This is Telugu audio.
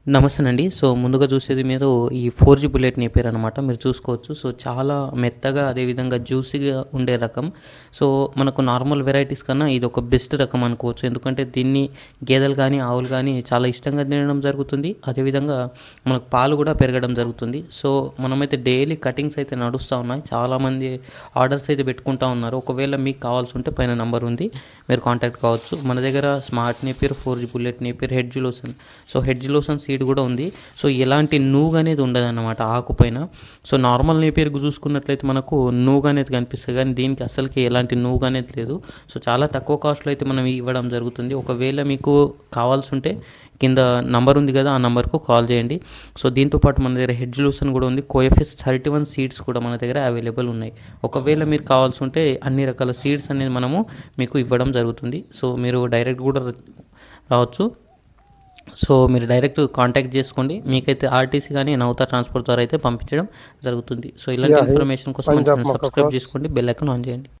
నమస్తేనండి. సో, ముందుగా చూసేది మీరు ఈ 4G బుల్లెట్ నేపియర్ అనమాట. మీరు చూసుకోవచ్చు. సో, చాలా మెత్తగా అదేవిధంగా జ్యూసీగా ఉండే రకం. సో, మనకు నార్మల్ వెరైటీస్ కన్నా ఇదొక బెస్ట్ రకం అనుకోవచ్చు. ఎందుకంటే దీన్ని గేదెలు గానీ, ఆవులు గానీ చాలా ఇష్టంగా తినడం జరుగుతుంది. అదేవిధంగా మనకు పాలు కూడా పెరగడం జరుగుతుంది. సో, మనమైతే డైలీ కటింగ్స్ అయితే నడుస్తా ఉన్నాయి. చాలామంది ఆర్డర్స్ అయితే పెట్టుకుంటా ఉన్నారు. ఒకవేళ మీకు కావాల్సి ఉంటే పైన నంబర్ ఉంది. మీరు కాంటాక్ట్ కావచ్చు. మన దగ్గర smart Napier, 4G bullet Napier, hedge lotion. So, hedge lotion seed కూడా ఉంది. సో, ఎలాంటి నూగు అనేది ఉండదన్నమాట ఆకుపైన. సో, నార్మల్ నేపియర్ చూసుకున్నట్లయితే మనకు నూగు అనేది కనిపిస్తుంది, కానీ దీనికి అసలుకి ఎలాంటి నూగు అనేది లేదు. సో, చాలా తక్కువ కాస్ట్లో అయితే మనం ఇవ్వడం జరుగుతుంది. ఒకవేళ మీకు కావాల్సి ఉంటే కింద నంబర్ ఉంది కదా, ఆ నెంబర్కు కాల్ చేయండి. సో, దీంతోపాటు మన దగ్గర హెడ్జ్ లూసన్ కూడా ఉంది. కోఎఫ్ఎస్ 31 సీడ్స్ కూడా మన దగ్గర అవైలబుల్ ఉన్నాయి. ఒకవేళ మీరు కావాల్సి ఉంటే అన్ని రకాల సీడ్స్ అనేది మనము మీకు ఇవ్వడం జరుగుతుంది. సో, మీరు డైరెక్ట్ కూడా రావచ్చు. సో, మీరు డైరెక్ట్ కాంటాక్ట్ చేసుకోండి. మీకైతే ఆర్టీసీ కానీ నౌతా ట్రాన్స్పోర్ట్ ద్వారా అయితే పంపించడం జరుగుతుంది. సో, ఇలాంటి యా, ఇన్ఫర్మేషన్ కోసం మన పంజాబ్ ఛానల్ మక్క సబ్స్క్రైబ్ క్రాస్. చేసుకోండి, బెల్ ఐకాన్ ఆన్ చేయండి.